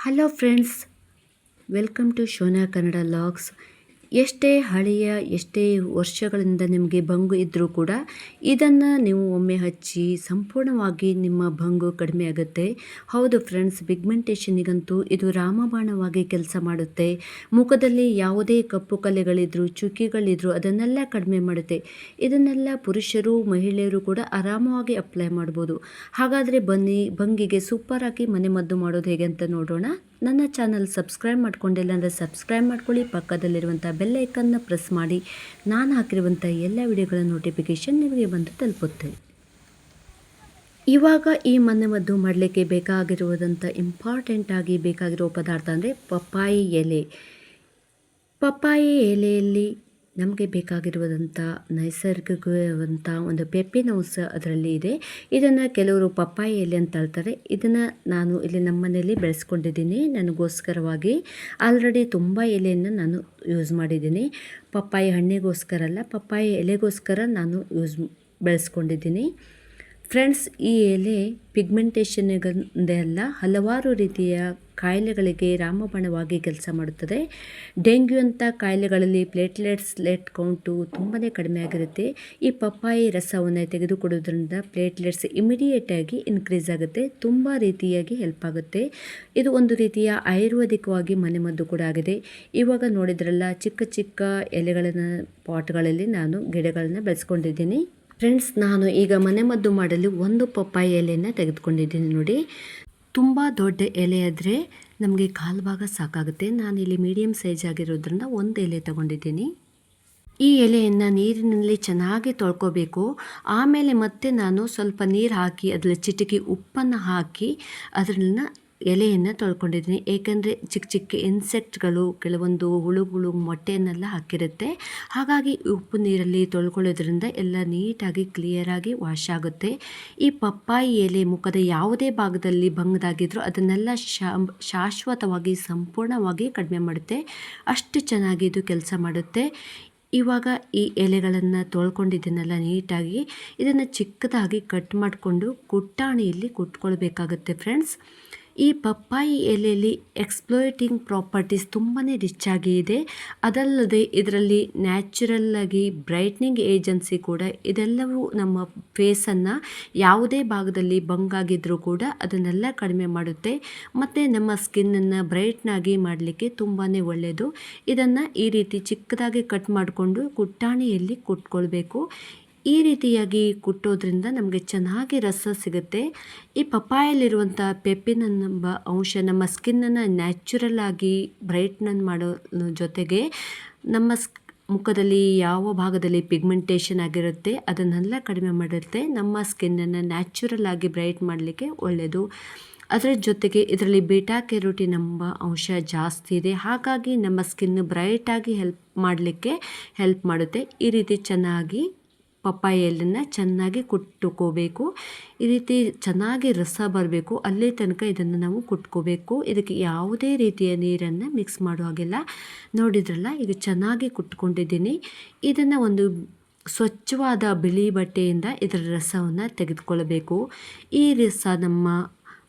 Hello friends, welcome to Shona Kannada logs. ಎಷ್ಟೇ ಹಳೆಯ ಎಷ್ಟೇ ವರ್ಷಗಳಿಂದ ನಿಮಗೆ ಬಂಗು ಇದ್ದರೂ ಕೂಡ ಇದನ್ನು ನೀವು ಒಮ್ಮೆ ಹಚ್ಚಿ ಸಂಪೂರ್ಣವಾಗಿ ನಿಮ್ಮ ಬಂಗು ಕಡಿಮೆ ಆಗುತ್ತೆ. ಹೌದು ಫ್ರೆಂಡ್ಸ್, ಪಿಗ್ಮೆಂಟೇಷನಿಗಂತೂ ಇದು ರಾಮಬಾಣವಾಗಿ ಕೆಲಸ ಮಾಡುತ್ತೆ. ಮುಖದಲ್ಲಿ ಯಾವುದೇ ಕಪ್ಪು ಕಲೆಗಳಿದ್ರು ಚುಕ್ಕಿಗಳಿದ್ರು ಅದನ್ನೆಲ್ಲ ಕಡಿಮೆ ಮಾಡುತ್ತೆ. ಇದನ್ನೆಲ್ಲ ಪುರುಷರು ಮಹಿಳೆಯರು ಕೂಡ ಆರಾಮವಾಗಿ ಅಪ್ಲೈ ಮಾಡ್ಬೋದು. ಹಾಗಾದರೆ ಬನ್ನಿ, ಬಂಗಿಗೆ ಸೂಪರಾಗಿ ಮನೆಮದ್ದು ಮಾಡೋದು ಹೇಗೆ ಅಂತ ನೋಡೋಣ. ನನ್ನ ಚಾನಲ್ ಸಬ್ಸ್ಕ್ರೈಬ್ ಮಾಡ್ಕೊಂಡಿಲ್ಲ ಅಂದರೆ ಸಬ್ಸ್ಕ್ರೈಬ್ ಮಾಡ್ಕೊಳ್ಳಿ. ಪಕ್ಕದಲ್ಲಿರುವಂಥ ಬೆಲ್ ಐಕನ್ನ ಪ್ರೆಸ್ ಮಾಡಿ. ನಾನು ಹಾಕಿರುವಂಥ ಎಲ್ಲ ವಿಡಿಯೋಗಳ ನೋಟಿಫಿಕೇಷನ್ ನಿಮಗೆ ಬಂದು ತಲುಪುತ್ತೆ. ಇವಾಗ ಈ ಮನೆಮದ್ದು ಮಾಡಲಿಕ್ಕೆ ಬೇಕಾಗಿರುವುದಂಥ ಇಂಪಾರ್ಟೆಂಟಾಗಿ ಬೇಕಾಗಿರೋ ಪದಾರ್ಥ ಅಂದರೆ ಪಪ್ಪಾಯಿ ಎಲೆ. ಪಪ್ಪಾಯಿ ಎಲೆಯಲ್ಲಿ ನಮಗೆ ಬೇಕಾಗಿರುವುದಂಥ ನೈಸರ್ಗಿಕವಂಥ ಒಂದು ಪೆಪ್ಪಿನ ಅಂಶ ಅದರಲ್ಲಿ ಇದೆ. ಇದನ್ನು ಕೆಲವರು ಪಪ್ಪಾಯಿ ಎಲೆ ಅಂತ ಹೇಳ್ತಾರೆ. ಇದನ್ನು ನಾನು ಇಲ್ಲಿ ನಮ್ಮ ಮನೆಯಲ್ಲಿ ಬೆಳೆಸ್ಕೊಂಡಿದ್ದೀನಿ. ನನಗೋಸ್ಕರವಾಗಿ ಆಲ್ರೆಡಿ ತುಂಬ ಎಲೆಯನ್ನು ನಾನು ಯೂಸ್ ಮಾಡಿದ್ದೀನಿ. ಪಪ್ಪಾಯಿ ಹಣ್ಣಿಗೋಸ್ಕರ ಅಲ್ಲ, ಪಪ್ಪಾಯಿ ಎಲೆಗೋಸ್ಕರ ನಾನು ಬೆಳೆಸ್ಕೊಂಡಿದ್ದೀನಿ. ಫ್ರೆಂಡ್ಸ್, ಈ ಎಲೆ ಪಿಗ್ಮೆಂಟೇಷನ್ಗಂದೇ ಅಲ್ಲ, ಹಲವಾರು ರೀತಿಯ ಕಾಯಿಲೆಗಳಿಗೆ ರಾಮಬಾಣವಾಗಿ ಕೆಲಸ ಮಾಡುತ್ತದೆ. ಡೆಂಗ್ಯೂ ಅಂತ ಕಾಯಿಲೆಗಳಲ್ಲಿ ಪ್ಲೇಟ್ಲೆಟ್ಸ್ ಕೌಂಟು ತುಂಬಾ ಕಡಿಮೆ ಆಗಿರುತ್ತೆ. ಈ ಪಪ್ಪಾಯಿ ರಸವನ್ನು ತೆಗೆದುಕೊಡೋದ್ರಿಂದ ಪ್ಲೇಟ್ಲೆಟ್ಸ್ ಇಮಿಡಿಯೇಟಾಗಿ ಇನ್ಕ್ರೀಸ್ ಆಗುತ್ತೆ. ತುಂಬ ರೀತಿಯಾಗಿ ಹೆಲ್ಪ್ ಆಗುತ್ತೆ. ಇದು ಒಂದು ರೀತಿಯ ಆಯುರ್ವೇದಿಕವಾಗಿ ಮನೆಮದ್ದು ಕೂಡ ಆಗಿದೆ. ಇವಾಗ ನೋಡಿದ್ರಲ್ಲ, ಚಿಕ್ಕ ಚಿಕ್ಕ ಎಲೆಗಳನ್ನು ಪಾಟ್ಗಳಲ್ಲಿ ನಾನು ಗಿಡಗಳನ್ನು ಬೆಳೆಸ್ಕೊಂಡಿದ್ದೀನಿ. ಫ್ರೆಂಡ್ಸ್, ನಾನು ಈಗ ಮನೆಮದ್ದು ಮಾಡಲು ಒಂದು ಪಪ್ಪಾಯಿ ಎಲೆಯನ್ನು ತೆಗೆದುಕೊಂಡಿದ್ದೀನಿ. ನೋಡಿ, ತುಂಬ ದೊಡ್ಡ ಎಲೆ ಆದರೆ ನಮಗೆ ಕಾಲು ಭಾಗ ಸಾಕಾಗುತ್ತೆ. ನಾನಿಲ್ಲಿ ಮೀಡಿಯಮ್ ಸೈಜ್ ಆಗಿರೋದ್ರಿಂದ ಒಂದು ಎಲೆ ತಗೊಂಡಿದ್ದೀನಿ. ಈ ಎಲೆಯನ್ನು ನೀರಿನಲ್ಲಿ ಚೆನ್ನಾಗಿ ತೊಳ್ಕೊಬೇಕು. ಆಮೇಲೆ ಮತ್ತೆ ನಾನು ಸ್ವಲ್ಪ ನೀರು ಹಾಕಿ ಅದರಲ್ಲಿ ಚಿಟಿಕೆ ಉಪ್ಪನ್ನು ಹಾಕಿ ಅದನ್ನು ಎಲೆಯನ್ನು ತೊಳ್ಕೊಂಡಿದ್ದೀನಿ. ಏಕೆಂದರೆ ಚಿಕ್ಕ ಚಿಕ್ಕ ಇನ್ಸೆಕ್ಟ್ಗಳು, ಕೆಲವೊಂದು ಹುಳುಗಳು ಮೊಟ್ಟೆಯನ್ನೆಲ್ಲ ಹಾಕಿರುತ್ತೆ. ಹಾಗಾಗಿ ಉಪ್ಪು ನೀರಲ್ಲಿ ತೊಳ್ಕೊಳ್ಳೋದ್ರಿಂದ ಎಲ್ಲ ನೀಟಾಗಿ ಕ್ಲಿಯರಾಗಿ ವಾಶ್ ಆಗುತ್ತೆ. ಈ ಪಪ್ಪಾಯಿ ಎಲೆ ಮುಖದ ಯಾವುದೇ ಭಾಗದಲ್ಲಿ ಬಂಗದಾಗಿದ್ರೂ ಅದನ್ನೆಲ್ಲ ಶಾಶ್ವತವಾಗಿ ಸಂಪೂರ್ಣವಾಗಿ ಕಡಿಮೆ ಮಾಡುತ್ತೆ. ಅಷ್ಟು ಚೆನ್ನಾಗಿ ಇದು ಕೆಲಸ ಮಾಡುತ್ತೆ. ಇವಾಗ ಈ ಎಲೆಗಳನ್ನು ತೊಳ್ಕೊಂಡಿದ್ದೀನಲ್ಲ ನೀಟಾಗಿ, ಇದನ್ನು ಚಿಕ್ಕದಾಗಿ ಕಟ್ ಮಾಡಿಕೊಂಡು ಕುಟ್ಟಾಣಿಯಲ್ಲಿ ಕುಟ್ಕೊಳ್ಬೇಕಾಗುತ್ತೆ. ಫ್ರೆಂಡ್ಸ್, ಈ ಪಪ್ಪಾಯಿ ಎಲೆಯಲ್ಲಿ ಎಕ್ಸ್ಪ್ಲೋಯಿಟಿಂಗ್ ಪ್ರಾಪರ್ಟೀಸ್ ತುಂಬಾ ರಿಚ್ ಆಗಿ ಇದೆ. ಅದಲ್ಲದೆ ಇದರಲ್ಲಿ ನ್ಯಾಚುರಲ್ಲಾಗಿ ಬ್ರೈಟ್ನಿಂಗ್ ಏಜೆನ್ಸಿ ಕೂಡ. ಇದೆಲ್ಲವೂ ನಮ್ಮ ಫೇಸನ್ನು ಯಾವುದೇ ಭಾಗದಲ್ಲಿ ಬಂಗಾಗಿದ್ದರೂ ಕೂಡ ಅದನ್ನೆಲ್ಲ ಕಡಿಮೆ ಮಾಡುತ್ತೆ ಮತ್ತು ನಮ್ಮ ಸ್ಕಿನ್ನನ್ನು ಬ್ರೈಟ್ನಾಗಿ ಮಾಡಲಿಕ್ಕೆ ತುಂಬಾ ಒಳ್ಳೆಯದು. ಇದನ್ನು ಈ ರೀತಿ ಚಿಕ್ಕದಾಗಿ ಕಟ್ ಮಾಡಿಕೊಂಡು ಕುಟ್ಟಾಣಿಯಲ್ಲಿ ಕುಟ್ಕೊಳ್ಬೇಕು. ಈ ರೀತಿಯಾಗಿ ಕುಟ್ಟೋದ್ರಿಂದ ನಮಗೆ ಚೆನ್ನಾಗಿ ರಸ ಸಿಗುತ್ತೆ. ಈ ಪಪ್ಪಾಯಲ್ಲಿರುವಂಥ ಪೆಪ್ಪಿನ್ ಎಂಬ ಅಂಶ ನಮ್ಮ ಸ್ಕಿನ್ನನ್ನು ನ್ಯಾಚುರಲ್ ಆಗಿ ಬ್ರೈಟ್ನನ್ ಮಾಡೋ ಜೊತೆಗೆ ನಮ್ಮ ಮುಖದಲ್ಲಿ ಯಾವ ಭಾಗದಲ್ಲಿ ಪಿಗ್ಮೆಂಟೇಷನ್ ಆಗಿರುತ್ತೆ ಅದನ್ನೆಲ್ಲ ಕಡಿಮೆ ಮಾಡುತ್ತೆ. ನಮ್ಮ ಸ್ಕಿನ್ನನ್ನು ನ್ಯಾಚುರಲ್ ಆಗಿ ಬ್ರೈಟ್ ಮಾಡಲಿಕ್ಕೆ ಒಳ್ಳೆಯದು. ಅದರ ಜೊತೆಗೆ ಇದರಲ್ಲಿ ಬೀಟಾ ಕೆರೋಟಿನ್ ಎಂಬ ಅಂಶ ಜಾಸ್ತಿ ಇದೆ. ಹಾಗಾಗಿ ನಮ್ಮ ಸ್ಕಿನ್ ಬ್ರೈಟಾಗಿ ಮಾಡಲಿಕ್ಕೆ ಹೆಲ್ಪ್ ಮಾಡುತ್ತೆ. ಈ ರೀತಿ ಚೆನ್ನಾಗಿ ಪಪ್ಪಾಯಿ ಎಲೆಯನ್ನು ಚೆನ್ನಾಗಿ ಕುಟ್ಕೋಬೇಕು. ಈ ರೀತಿ ಚೆನ್ನಾಗಿ ರಸ ಬರಬೇಕು, ಅಲ್ಲಿ ತನಕ ಇದನ್ನು ನಾವು ಕುಟ್ಕೋಬೇಕು. ಇದಕ್ಕೆ ಯಾವುದೇ ರೀತಿಯ ನೀರನ್ನು ಮಿಕ್ಸ್ ಮಾಡೋ ಹಾಗಿಲ್ಲ. ನೋಡಿದ್ರಲ್ಲ, ಈಗ ಚೆನ್ನಾಗಿ ಕುಟ್ಕೊಂಡಿದ್ದೀನಿ. ಇದನ್ನು ಒಂದು ಸ್ವಚ್ಛವಾದ ಬಿಳಿ ಬಟ್ಟೆಯಿಂದ ಇದರ ರಸವನ್ನು ತೆಗೆದುಕೊಳ್ಳಬೇಕು. ಈ ರಸ ನಮ್ಮ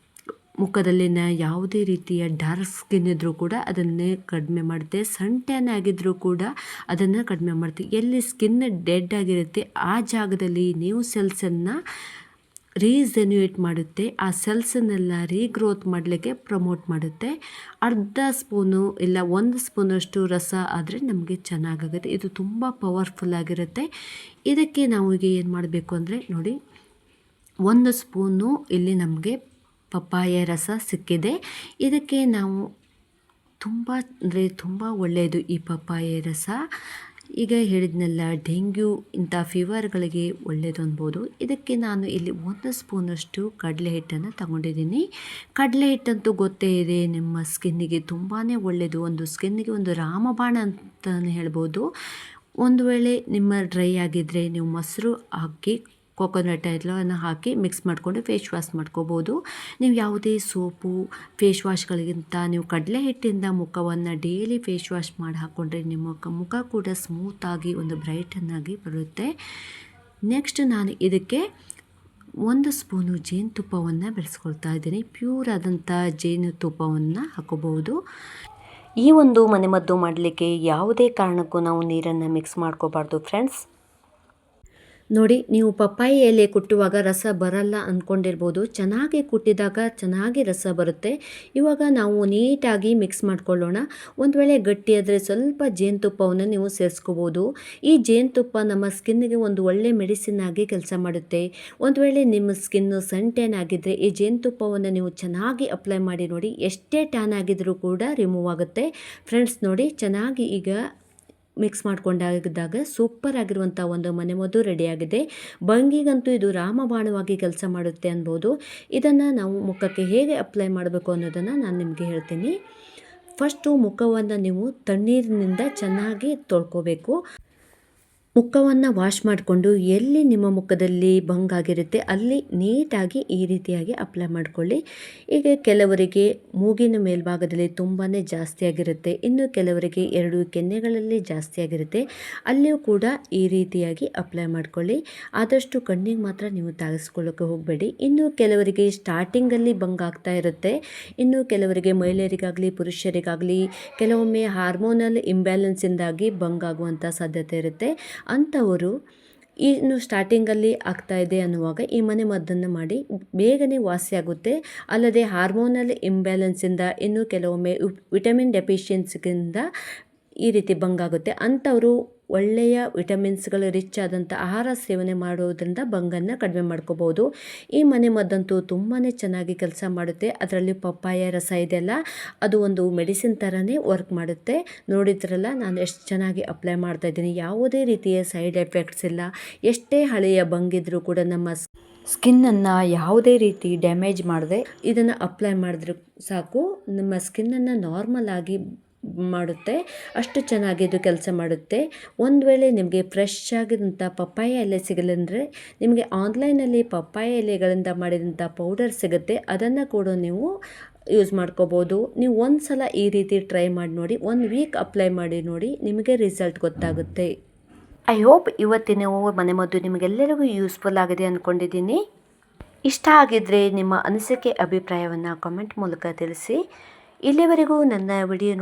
ಮುಖದಲ್ಲಿನ ಯಾವುದೇ ರೀತಿಯ ಡಾರ್ಕ್ ಸ್ಕಿನ್ ಇದ್ದರೂ ಕೂಡ ಅದನ್ನೇ ಕಡಿಮೆ ಮಾಡುತ್ತೆ. ಸನ್ ಟ್ಯಾನ್ ಆಗಿದ್ದರೂ ಕೂಡ ಅದನ್ನು ಕಡಿಮೆ ಮಾಡುತ್ತೆ. ಎಲ್ಲಿ ಸ್ಕಿನ್ ಡೆಡ್ ಆಗಿರುತ್ತೆ ಆ ಜಾಗದಲ್ಲಿ ನ್ಯೂ ಸೆಲ್ಸನ್ನು ರೀಜೆನ್ಯೂಯೇಟ್ ಮಾಡುತ್ತೆ. ಆ ಸೆಲ್ಸನ್ನೆಲ್ಲ ರೀಗ್ರೋತ್ ಮಾಡಲಿಕ್ಕೆ ಪ್ರಮೋಟ್ ಮಾಡುತ್ತೆ. ಅರ್ಧ ಸ್ಪೂನು ಇಲ್ಲ 1 ಸ್ಪೂನಷ್ಟು ರಸ ಆದರೆ ನಮಗೆ ಚೆನ್ನಾಗಾಗುತ್ತೆ. ಇದು ತುಂಬ ಪವರ್ಫುಲ್ ಆಗಿರುತ್ತೆ. ಇದಕ್ಕೆ ನಾವು ಈಗ ಏನು ಮಾಡಬೇಕು ಅಂದರೆ, ನೋಡಿ, 1 ಸ್ಪೂನು ಇಲ್ಲಿ ನಮಗೆ ಪಪ್ಪಾಯ ರಸ ಸಿಕ್ಕಿದೆ. ಇದಕ್ಕೆ ನಾವು ತುಂಬ ಒಳ್ಳೆಯದು ಈ ಪಪ್ಪಾಯ ರಸ. ಈಗ ಹೇಳಿದ್ನೆಲ್ಲ, ಡೆಂಗ್ಯೂ ಇಂಥ ಫೀವರ್ಗಳಿಗೆ ಒಳ್ಳೆಯದು ಅನ್ಬೋದು. ಇದಕ್ಕೆ ನಾನು ಇಲ್ಲಿ 1 ಸ್ಪೂನಷ್ಟು ಕಡಲೆ ಹಿಟ್ಟನ್ನು ತಗೊಂಡಿದ್ದೀನಿ. ಕಡಲೆ ಹಿಟ್ಟಂತೂ ಗೊತ್ತೇ ಇದೆ, ನಿಮ್ಮ ಸ್ಕಿನ್ನಿಗೆ ತುಂಬಾ ಒಳ್ಳೆಯದು. ಒಂದು ಸ್ಕಿನ್ನಿಗೆ ಒಂದು ರಾಮಬಾಣ ಅಂತಲೇ ಹೇಳ್ಬೋದು. ಒಂದು ವೇಳೆ ನಿಮ್ಮ ಡ್ರೈ ಆಗಿದ್ದರೆ ನೀವು ಮೊಸರು ಹಾಕಿ ಕೊಕೊನಟ್ ಆಯಿಲನ್ನು ಹಾಕಿ ಮಿಕ್ಸ್ ಮಾಡಿಕೊಂಡು ಫೇಸ್ ವಾಶ್ ಮಾಡ್ಕೋಬೋದು. ನೀವು ಯಾವುದೇ ಸೋಪು ಫೇಸ್ ವಾಶ್ಗಳಿಗಿಂತ ನೀವು ಕಡಲೆ ಹಿಟ್ಟಿಂದ ಮುಖವನ್ನು ಡೈಲಿ ಫೇಸ್ ವಾಶ್ ಮಾಡಿ ಹಾಕ್ಕೊಂಡ್ರೆ ನಿಮ್ಮ ಮುಖ ಕೂಡ ಸ್ಮೂತಾಗಿ ಒಂದು ಬ್ರೈಟನ್ನಾಗಿ ಬರುತ್ತೆ. ನೆಕ್ಸ್ಟ್ ನಾನು ಇದಕ್ಕೆ 1 ಸ್ಪೂನು ಜೇನುತುಪ್ಪವನ್ನು ಬೆರೆಸ್ಕೊಳ್ತಾ ಇದ್ದೀನಿ. ಪ್ಯೂರ್ ಆದಂಥ ಜೇನುತುಪ್ಪವನ್ನು ಹಾಕೋಬಹುದು. ಈ ಒಂದು ಮನೆಮದ್ದು ಮಾಡಲಿಕ್ಕೆ ಯಾವುದೇ ಕಾರಣಕ್ಕೂ ನಾವು ನೀರನ್ನು ಮಿಕ್ಸ್ ಮಾಡ್ಕೋಬಾರ್ದು ಫ್ರೆಂಡ್ಸ್. ನೋಡಿ, ನೀವು ಪಪ್ಪಾಯಿ ಎಲೆ ಕುಟ್ಟುವಾಗ ರಸ ಬರಲ್ಲ ಅಂದ್ಕೊಂಡಿರ್ಬೋದು. ಚೆನ್ನಾಗಿ ಕುಟ್ಟಿದಾಗ ಚೆನ್ನಾಗಿ ರಸ ಬರುತ್ತೆ. ಇವಾಗ ನಾವು ನೀಟಾಗಿ ಮಿಕ್ಸ್ ಮಾಡ್ಕೊಳ್ಳೋಣ. ಒಂದು ವೇಳೆ ಗಟ್ಟಿಯಾದರೆ ಸ್ವಲ್ಪ ಜೇನುತುಪ್ಪವನ್ನು ನೀವು ಸೇರಿಸ್ಕೋಬೋದು. ಈ ಜೇನುತುಪ್ಪ ನಮ್ಮ ಸ್ಕಿನ್ನಿಗೆ ಒಂದು ಒಳ್ಳೆ ಮೆಡಿಸಿನ್ ಆಗಿ ಕೆಲಸ ಮಾಡುತ್ತೆ. ಒಂದು ವೇಳೆ ನಿಮ್ಮ ಸ್ಕಿನ್ನು ಸನ್ ಟ್ಯಾನ್ ಆಗಿದ್ದರೆ ಈ ಜೇನುತುಪ್ಪವನ್ನು ನೀವು ಚೆನ್ನಾಗಿ ಅಪ್ಲೈ ಮಾಡಿ ನೋಡಿ. ಎಷ್ಟೇ ಟ್ಯಾನ್ ಆಗಿದ್ರೂ ಕೂಡ ರಿಮೂವ್ ಆಗುತ್ತೆ ಫ್ರೆಂಡ್ಸ್. ನೋಡಿ, ಚೆನ್ನಾಗಿ ಈಗ ಮಿಕ್ಸ್ ಮಾಡ್ಕೊಂಡಾಗಿದ್ದಾಗ ಸೂಪರ್ ಆಗಿರುವಂಥ ಒಂದು ಮನೆಮದ್ದು ರೆಡಿಯಾಗಿದೆ. ಬಂಗಿಗಂತೂ ಇದು ರಾಮಬಾಣವಾಗಿ ಕೆಲಸ ಮಾಡುತ್ತೆ ಅನ್ಬೋದು. ಇದನ್ನು ನಾವು ಮುಖಕ್ಕೆ ಹೇಗೆ ಅಪ್ಲೈ ಮಾಡಬೇಕು ಅನ್ನೋದನ್ನು ನಾನು ನಿಮಗೆ ಹೇಳ್ತೀನಿ. ಫಸ್ಟು ಮುಖವನ್ನು ನೀವು ತಣ್ಣೀರಿನಿಂದ ಚೆನ್ನಾಗಿ ತೊಳ್ಕೊಬೇಕು. ಮುಖವನ್ನು ವಾಶ್ ಮಾಡಿಕೊಂಡು ಎಲ್ಲಿ ನಿಮ್ಮ ಮುಖದಲ್ಲಿ ಬಂಗಾಗಿರುತ್ತೆ ಅಲ್ಲಿ ನೀಟಾಗಿ ಈ ರೀತಿಯಾಗಿ ಅಪ್ಲೈ ಮಾಡಿಕೊಳ್ಳಿ. ಈಗ ಕೆಲವರಿಗೆ ಮೂಗಿನ ಮೇಲ್ಭಾಗದಲ್ಲಿ ತುಂಬಾ ಜಾಸ್ತಿ ಆಗಿರುತ್ತೆ, ಇನ್ನು ಕೆಲವರಿಗೆ 2 ಕೆನ್ನೆಗಳಲ್ಲಿ ಜಾಸ್ತಿ ಆಗಿರುತ್ತೆ, ಅಲ್ಲಿಯೂ ಕೂಡ ಈ ರೀತಿಯಾಗಿ ಅಪ್ಲೈ ಮಾಡಿಕೊಳ್ಳಿ. ಆದಷ್ಟು ಕಣ್ಣಿಗೆ ಮಾತ್ರ ನೀವು ತಾಗಿಸ್ಕೊಳ್ಳೋಕೆ ಹೋಗಬೇಡಿ. ಇನ್ನು ಕೆಲವರಿಗೆ ಸ್ಟಾರ್ಟಿಂಗಲ್ಲಿ ಬಂಗಾಗ್ತಾ ಇರುತ್ತೆ, ಇನ್ನು ಕೆಲವರಿಗೆ ಮಹಿಳೆಯರಿಗಾಗಲಿ ಪುರುಷರಿಗಾಗಲಿ ಕೆಲವೊಮ್ಮೆ ಹಾರ್ಮೋನಲ್ ಇಂಬ್ಯಾಲೆನ್ಸಿಂದಾಗಿ ಬಂಗಾಗುವಂಥ ಸಾಧ್ಯತೆ ಇರುತ್ತೆ. ಅಂಥವರು ಇನ್ನು ಸ್ಟಾರ್ಟಿಂಗಲ್ಲಿ ಆಗ್ತಾ ಇದೆ ಅನ್ನುವಾಗ ಈ ಮದ್ದನ್ನು ಮಾಡಿ ಬೇಗನೆ ವಾಸಿಯಾಗುತ್ತೆ. ಅಲ್ಲದೆ ಹಾರ್ಮೋನಲ್ ಇಂಬ್ಯಾಲೆನ್ಸಿಂದ ಇನ್ನು ಕೆಲವೊಮ್ಮೆ ವಿಟಮಿನ್ ಡೆಫಿಷಿಯನ್ಸಿಯಿಂದ ಈ ರೀತಿ ಬಂಗಾಗುತ್ತೆ. ಅಂಥವರು ಒಳ್ಳೆಯ ವಿಟಮಿನ್ಸ್ಗಳು ರಿಚ್ ಆದಂಥ ಆಹಾರ ಸೇವನೆ ಮಾಡೋದ್ರಿಂದ ಬಂಗನ್ನು ಕಡಿಮೆ ಮಾಡ್ಕೋಬೋದು. ಈ ಮದ್ದಂತೂ ತುಂಬಾ ಚೆನ್ನಾಗಿ ಕೆಲಸ ಮಾಡುತ್ತೆ. ಅದರಲ್ಲಿ ಪಪ್ಪಾಯ ರಸ ಇದೆಯಲ್ಲ, ಅದು ಒಂದು ಮೆಡಿಸಿನ್ ಥರನೇ ವರ್ಕ್ ಮಾಡುತ್ತೆ. ನೋಡಿದ್ರಲ್ಲ ನಾನು ಎಷ್ಟು ಚೆನ್ನಾಗಿ ಅಪ್ಲೈ ಮಾಡ್ತಾ ಇದ್ದೀನಿ. ಯಾವುದೇ ರೀತಿಯ ಸೈಡ್ ಎಫೆಕ್ಟ್ಸ್ ಇಲ್ಲ. ಎಷ್ಟೇ ಹಳೆಯ ಬಂಗಿದ್ರೂ ಕೂಡ ನಮ್ಮ ಸ್ಕಿನ್ನನ್ನು ಯಾವುದೇ ರೀತಿ ಡ್ಯಾಮೇಜ್ ಮಾಡದೆ ಇದನ್ನು ಅಪ್ಲೈ ಮಾಡಿದ್ರೆ ಸಾಕು, ನಮ್ಮ ಸ್ಕಿನ್ನನ್ನು ನಾರ್ಮಲ್ ಆಗಿ ಮಾಡುತ್ತೆ. ಅಷ್ಟು ಚೆನ್ನಾಗಿ ಇದು ಕೆಲಸ ಮಾಡುತ್ತೆ. ಒಂದು ವೇಳೆ ನಿಮಗೆ ಫ್ರೆಶ್ ಆಗಿದಂಥ ಪಪ್ಪಾಯ ಎಲೆ ಸಿಗಲೆಂದರೆ ನಿಮಗೆ ಆನ್ಲೈನಲ್ಲಿ ಪಪ್ಪಾಯ ಎಲೆಗಳಿಂದ ಮಾಡಿದಂಥ ಪೌಡರ್ ಸಿಗುತ್ತೆ, ಅದನ್ನು ಕೂಡ ನೀವು ಯೂಸ್ ಮಾಡ್ಕೋಬೋದು. ನೀವು ಒಂದು ಸಲ ಈ ರೀತಿ ಟ್ರೈ ಮಾಡಿ ನೋಡಿ, 1 ವೀಕ್ ಅಪ್ಲೈ ಮಾಡಿ ನೋಡಿ, ನಿಮಗೆ ರಿಸಲ್ಟ್ ಗೊತ್ತಾಗುತ್ತೆ. ಐ ಹೋಪ್ ಇವತ್ತಿನ ಮನೆಮದ್ದು ನಿಮಗೆಲ್ಲರಿಗೂ ಯೂಸ್ಫುಲ್ ಆಗಿದೆ ಅಂದ್ಕೊಂಡಿದ್ದೀನಿ. ಇಷ್ಟ ಆಗಿದ್ದರೆ ನಿಮ್ಮ ಅನಿಸಿಕೆ ಅಭಿಪ್ರಾಯವನ್ನು ಕಾಮೆಂಟ್ ಮೂಲಕ ತಿಳಿಸಿ. ಇಲ್ಲಿವರೆಗೂ ನನ್ನ ವಿಡಿಯೋ